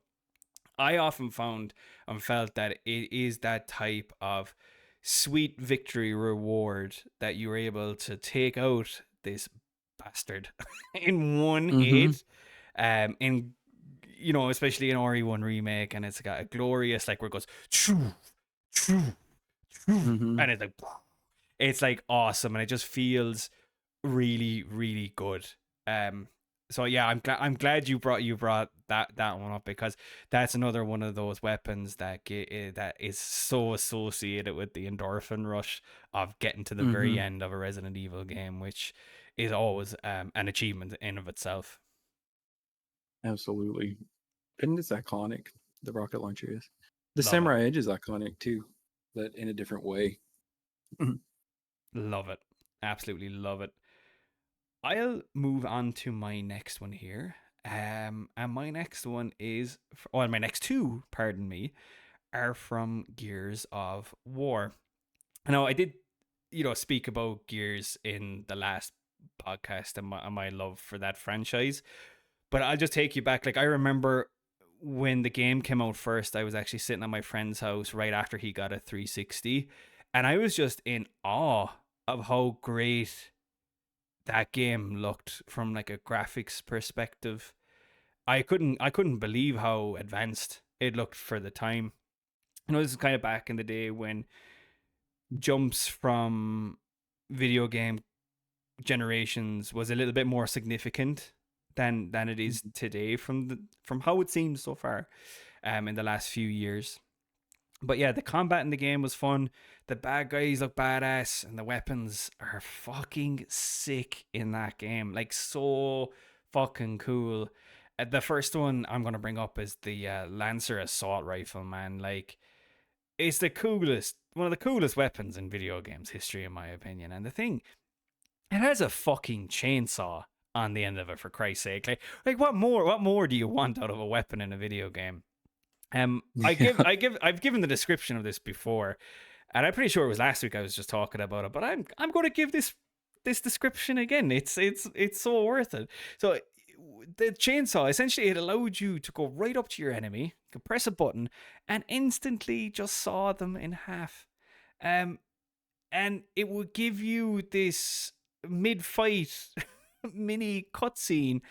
I often found and felt that it is that type of sweet victory reward that you're able to take out this bastard in one Hmm. hit. In especially in RE1 remake, and it's got a glorious like where it goes choo, choo, choo, Hmm. and it's like awesome, and it just feels really, really good. Um, so yeah, I'm glad you brought that one up because that's another one of those weapons that is so associated with the endorphin rush of getting to the very Hmm. end of a Resident Evil game, which is always an achievement in of itself. Absolutely. And it's iconic. The rocket launcher is. The Love it, Samurai Edge is iconic too, but in a different way. love it, absolutely love it. I'll move on to my next one here. And my next one is, well, my next two, pardon me, are from Gears of War. Now, I did, speak about Gears in the last podcast and my love for that franchise, but I'll just take you back. Like, I remember when the game came out first, I was actually sitting at my friend's house right after he got a 360, and I was just in awe of how great that game looked from like a graphics perspective. I couldn't believe how advanced it looked for the time. This is kind of back in the day when jumps from video game generations was a little bit more significant than it is Mhm. today from how it seems so far in the last few years. But yeah, the combat in the game was fun. The bad guys look badass, and the weapons are fucking sick in that game. Like, so fucking cool. The first one I'm gonna bring up is the Lancer assault rifle, man. Like, it's one of the coolest weapons in video games history, in my opinion. And the thing, it has a fucking chainsaw on the end of it, for Christ's sake. Like what more do you want out of a weapon in a video game? Yeah. I've given the description of this before, and I'm pretty sure it was last week I was just talking about it, but I'm going to give this description again. It's so worth it. So the chainsaw, essentially, it allowed you to go right up to your enemy, you could press a button, and instantly just saw them in half. Um, and it would give you this mid-fight mini cutscene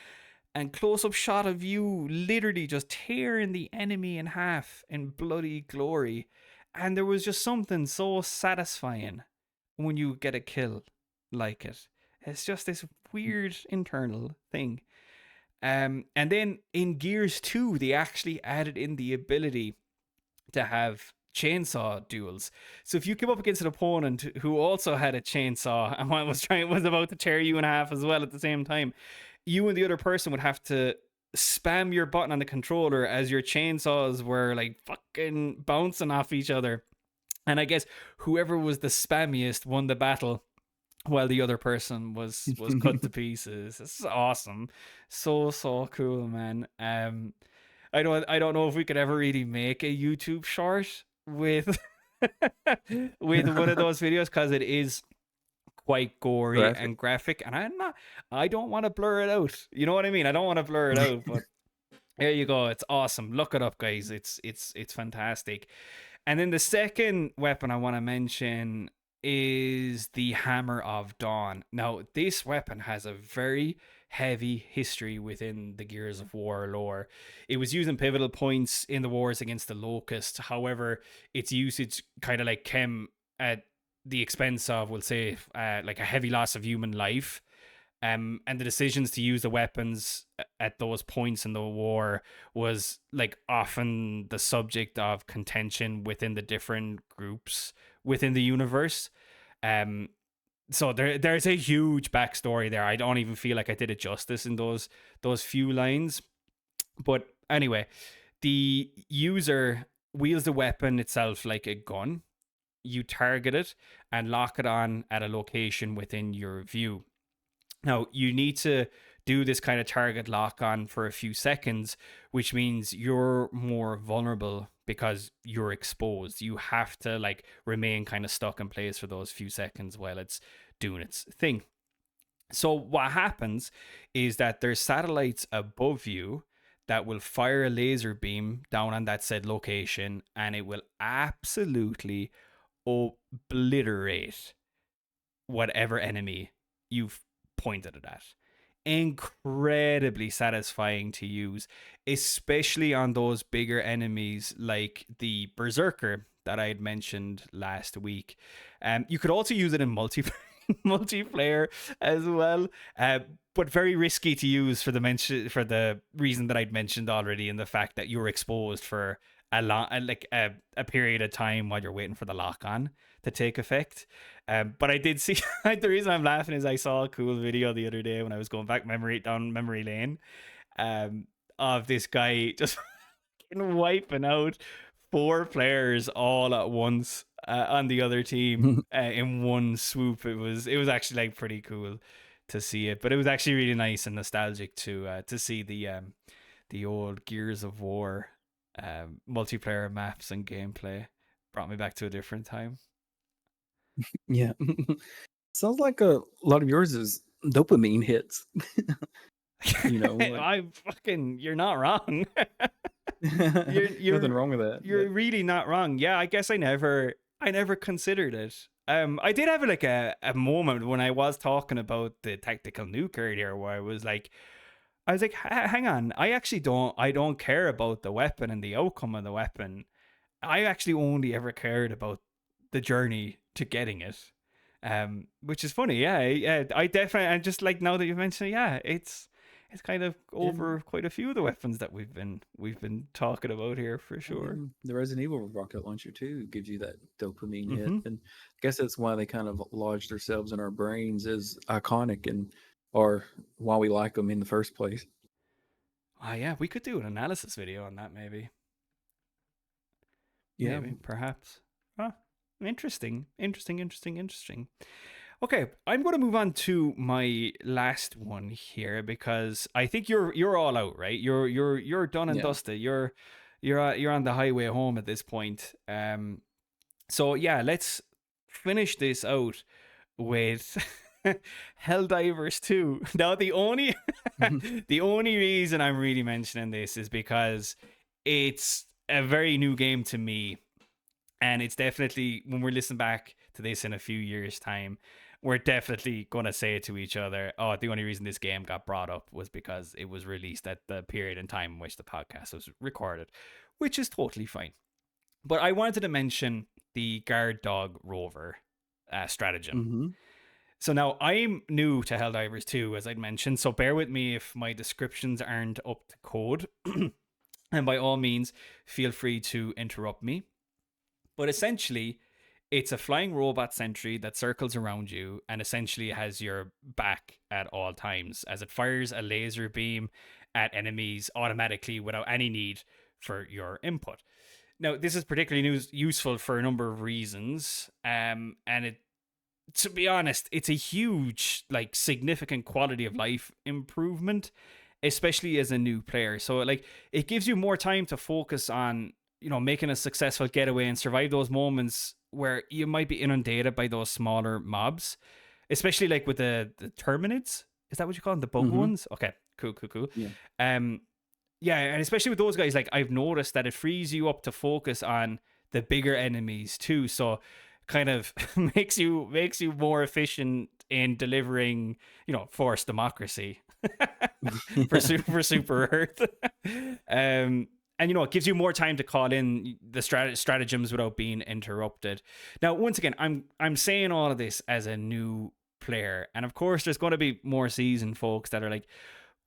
and close-up shot of you literally just tearing the enemy in half in bloody glory. And there was just something so satisfying when you get a kill like it. It's just this weird internal thing. And then in Gears 2, they actually added in the ability to have chainsaw duels. So if you came up against an opponent who also had a chainsaw and was about to tear you in half as well at the same time, you and the other person would have to spam your button on the controller as your chainsaws were like fucking bouncing off each other. And I guess whoever was the spammiest won the battle while the other person was cut to pieces. It's awesome. So cool, man. I don't know if we could ever really make a YouTube short with with one of those videos because it is quite gory Graphic. and graphic, and I don't want to blur it out. You know what I mean? I don't want to blur it out, but there you go. It's awesome. Look it up, guys. It's fantastic. And then the second weapon I want to mention is the Hammer of Dawn. Now, this weapon has a very heavy history within the Gears of War lore. It was used in pivotal points in the wars against the Locust. However, its usage kind of like came at the expense of, we'll say, like a heavy loss of human life. And the decisions to use the weapons at those points in the war was like often the subject of contention within the different groups within the universe. Um, so there's a huge backstory there. I don't even feel like I did it justice in those few lines. But anyway, the user wields the weapon itself like a gun. You target it and lock it on at a location within your view. Now, you need to do this kind of target lock on for a few seconds, which means you're more vulnerable because you're exposed. You have to like remain kind of stuck in place for those few seconds while it's doing its thing. So what happens is that there's satellites above you that will fire a laser beam down on that said location, and it will absolutely obliterate whatever enemy you've pointed it at. Incredibly satisfying to use, especially on those bigger enemies like the Berserker that I had mentioned last week. You could also use it in multiplayer as well, but very risky to use for the reason that I'd mentioned already, and the fact that you're exposed for a period of time while you're waiting for the lock on to take effect. But I did see the reason I'm laughing is I saw a cool video the other day when I was going back down memory lane, of this guy just wiping out 4 players all at once on the other team in one swoop. It was actually like pretty cool to see it, but it was actually really nice and nostalgic to see the old Gears of War multiplayer maps and gameplay. Brought me back to a different time. Yeah. Sounds like a lot of yours is dopamine hits. You're not wrong. you're Nothing wrong with that. You're really not wrong. Yeah, I guess I never considered it. I did have like a moment when I was talking about the tactical nuke earlier, where I was like, hang on, I don't care about the weapon and the outcome of the weapon. I actually only ever cared about the journey to getting it. Which is funny. Yeah, I definitely, and just like now that you mentioned it, yeah, it's kind of over quite a few of the weapons that we've been talking about here for sure. The Resident Evil rocket launcher too gives you that dopamine hit, and I guess that's why they kind of lodged themselves in our brains as iconic, and or why we like them in the first place. Yeah, we could do an analysis video on that maybe. Yeah, maybe, perhaps. Interesting. Okay, I'm going to move on to my last one here, because I think you're all out, right? You're done and dusted. You're on the highway home at this point. So yeah, let's finish this out with Helldivers 2. Now the only the only reason I'm really mentioning this is because it's a very new game to me. And it's definitely, when we're listening back to this in a few years' time, we're definitely going to say it to each other, oh, the only reason this game got brought up was because it was released at the period in time in which the podcast was recorded, which is totally fine. But I wanted to mention the Guard Dog Rover stratagem. So now I'm new to Helldivers 2, as I'd mentioned, so bear with me if my descriptions aren't up to code. And by all means, feel free to interrupt me. But essentially, it's a flying robot sentry that circles around you and essentially has your back at all times, as it fires a laser beam at enemies automatically without any need for your input. Now, this is particularly useful for a number of reasons, and to be honest, it's a huge, like, significant quality of life improvement, especially as a new player. So, like, it gives you more time to focus on, making a successful getaway and survive those moments where you might be inundated by those smaller mobs, especially like with the Terminids. Is that what you call them? The bug ones? Okay, cool. Yeah. And especially with those guys, like, I've noticed that it frees you up to focus on the bigger enemies too. So kind of makes you more efficient in delivering, forced democracy for Super Earth. And, it gives you more time to call in the stratagems without being interrupted. Now, once again, I'm saying all of this as a new player. And of course, there's going to be more seasoned folks that are like,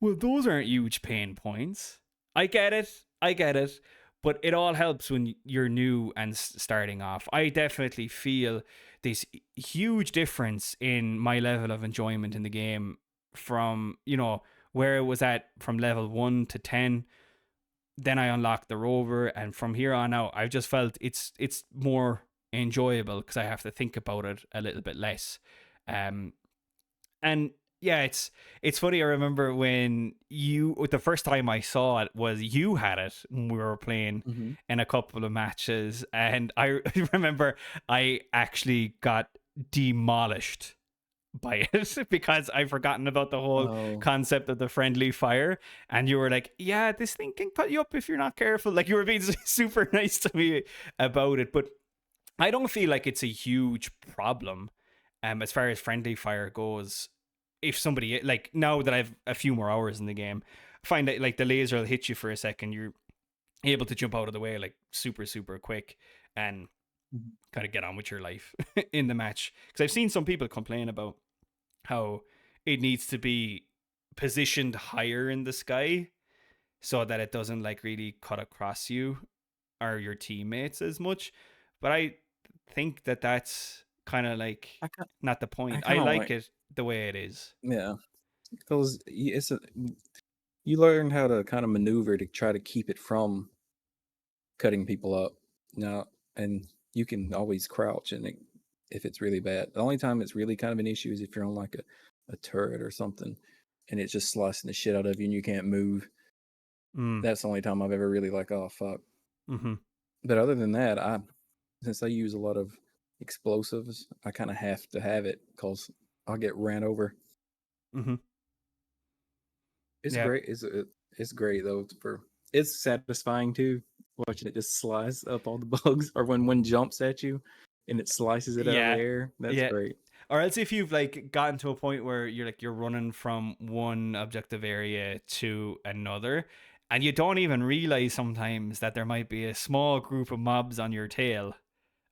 well, those aren't huge pain points. I get it. I get it. But it all helps when you're new and starting off. I definitely feel this huge difference in my level of enjoyment in the game from, where it was at from level 1 to 10. Then I unlocked the rover, and from here on out, I've just felt it's more enjoyable because I have to think about it a little bit less. Um, and yeah, it's funny. I remember when the first time I saw it was you had it when we were playing Hmm. in a couple of matches, and I remember I actually got demolished by it because I've forgotten about the whole Oh, concept of the friendly fire. And you were like, yeah, this thing can cut you up if you're not careful. Like, you were being super nice to me about it. But I don't feel like it's a huge problem as far as friendly fire goes. If somebody, like, now that I've a few more hours in the game, I find that like the laser will hit you for a second, you're able to jump out of the way like super, super quick and mhm. kind of get on with your life in the match. Because I've seen some people complain about how it needs to be positioned higher in the sky so that it doesn't like really cut across you or your teammates as much. But I think that that's kind of like I kind not the I point. I kind of like like, it the way it is. yeah, because you learn how to kind of maneuver to try to keep it from cutting people up. Now, and you can always crouch, and if it's really bad, the only time it's really kind of an issue is if you're on like a turret or something, and it's just slicing the shit out of you, and you can't move. Mm. That's the only time I've ever really like, oh fuck. Mm-hmm. But other than that, since I use a lot of explosives, I kind of have to have it because I'll get ran over. Mm-hmm. It's Yeah. great. It's great though. It's satisfying too, watching it just slice up all the bugs, or when one jumps at you and it slices it out of the Yeah. air. That's Yeah. great. Or else if you've like gotten to a point where you're running from one objective area to another and you don't even realize sometimes that there might be a small group of mobs on your tail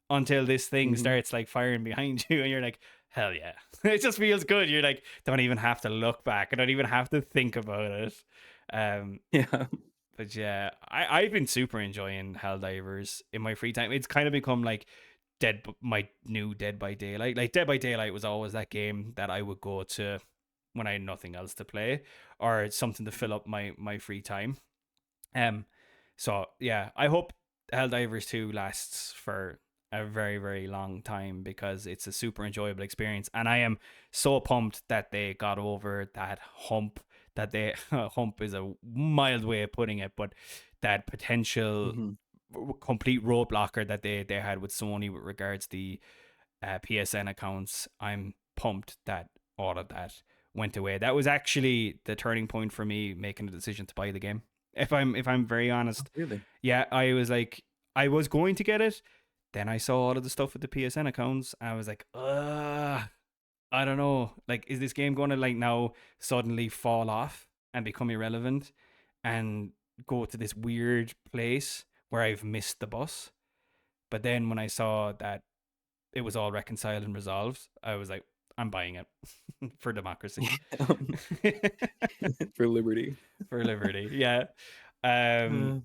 until this thing Hmm. starts like firing behind you and you're like, hell yeah. It just feels good. You're like, don't even have to look back. I don't even have to think about it. Um Yeah. but yeah, I've been super enjoying Helldivers in my free time. It's kind of become like my new Dead by Daylight. Like Dead by Daylight was always that game that I would go to when I had nothing else to play or something to fill up my free time. Um, so yeah, I hope Helldivers 2 lasts for a very, very long time because it's a super enjoyable experience. And I am so pumped that they got over that hump that they hump is a mild way of putting it, but that potential Hmm. complete roadblocker that they had with Sony with regards to the PSN accounts. I'm pumped that all of that went away. That was actually the turning point for me making the decision to buy the game. If I'm very honest, Really? yeah, I was like, I was going to get it. Then I saw all of the stuff with the PSN accounts. And I was like, I don't know. Like, is this game going to like now suddenly fall off and become irrelevant and go to this weird place where I've missed the bus? But then when I saw that it was all reconciled and resolved, I was like, I'm buying it for democracy, For liberty. for liberty. Yeah. Um, Uh,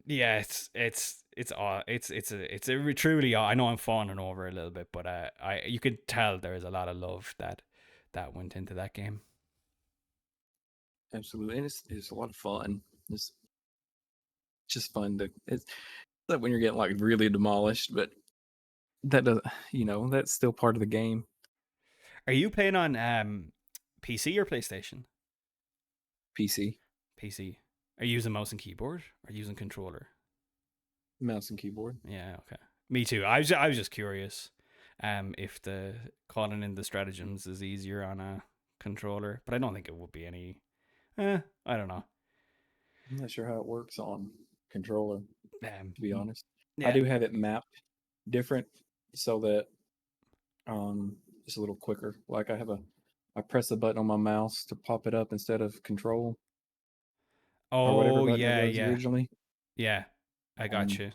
yeah, it's a truly I know I'm fawning over a little bit, but I you could tell there is a lot of love that went into that game. Absolutely, and it's a lot of fun. It's just fun to it's like when you're getting like really demolished, but that does that's still part of the game. Are you playing on PC or PlayStation? PC, PC. Are you using mouse and keyboard? Or are you using controller? mouse and keyboard. Yeah, okay. Me too. I was just curious, if the calling in the stratagems is easier on a controller, but I don't think it would be any. I don't know. I'm not sure how it works on controller, Um, to be honest. I yeah. do have it mapped different so that it's a little quicker. Like I press a button on my mouse to pop it up instead of control or whatever Oh button it yeah, was yeah, originally. yeah. I got Um, you.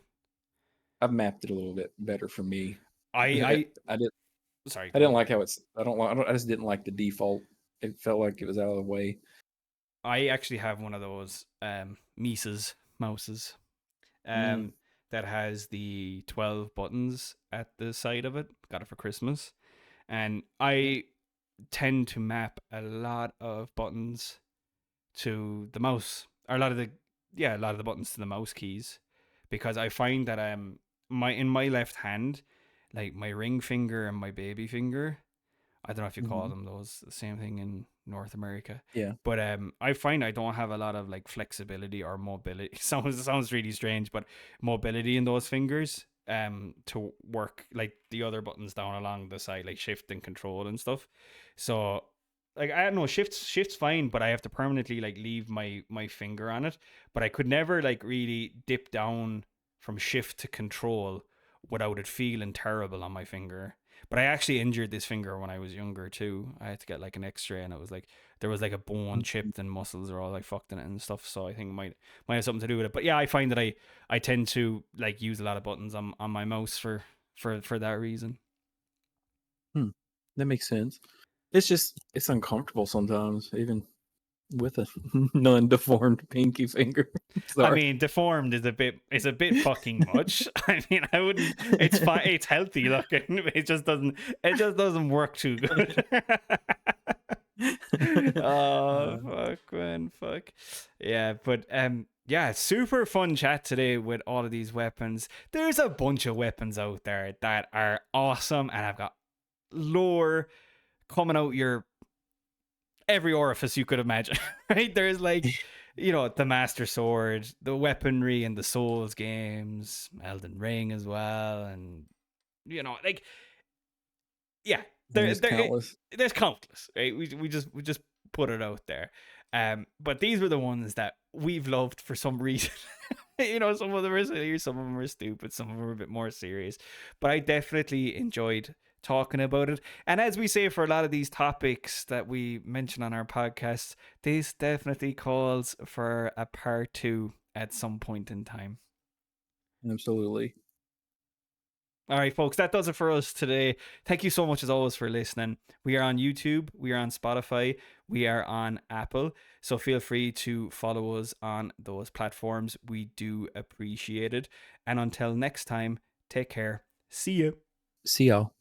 I've mapped it a little bit better for me. I I I did. Sorry, I go didn't on. like how it's. I don't like. I just didn't like the default. It felt like it was out of the way. I actually have one of those Mises mouses Mm, um, that has the 12 buttons at the side of it. Got it for Christmas. And yeah. I tend to map a lot of buttons to the mouse, or a lot of the buttons to the mouse keys, because I find that my left hand, like my ring finger and my baby finger, I don't know if you call Hmm. them those, the same thing in North America. Yeah. But I find I don't have a lot of like flexibility or mobility. Sounds really strange, but mobility in those fingers to work like the other buttons down along the side, like shift and control and stuff. So like I don't know, shift's fine, but I have to permanently like leave my finger on it. But I could never like really dip down from shift to control without it feeling terrible on my finger. But I actually injured this finger when I was younger too. I had to get like an X-ray, and it was like there was like a bone Mhm. chipped and muscles are all like fucked in it and stuff. So I think it might have something to do with it. But yeah, I find that I tend to like use a lot of buttons on my mouse for that reason. Hmm. That makes sense. It's just it's uncomfortable sometimes, even with a non-deformed pinky finger. I Sorry. mean, deformed is a bit fucking much. I mean, I wouldn't. It's fine. It's healthy looking. It just doesn't work too good. Oh Uh, fuck, man, fuck. Yeah, but yeah, super fun chat today with all of these weapons. There's a bunch of weapons out there that are awesome, and I've got lore coming out your every orifice you could imagine. Right? There's like, the Master Sword, the weaponry and the Souls games, Elden Ring as well, and like yeah, there there's there countless. there's countless, right? We just put it out there. But these were the ones that we've loved for some reason. Some of them are silly, some of them are stupid, some of them are a bit more serious. But I definitely enjoyed talking about it. And as we say for a lot of these topics that we mention on our podcast, this definitely calls for a part two at some point in time. Absolutely. All right, folks, that does it for us today. Thank you so much, as always, for listening. We are on YouTube, we are on Spotify, we are on Apple. So feel free to follow us on those platforms. We do appreciate it. And until next time, take care. See you. See y'all.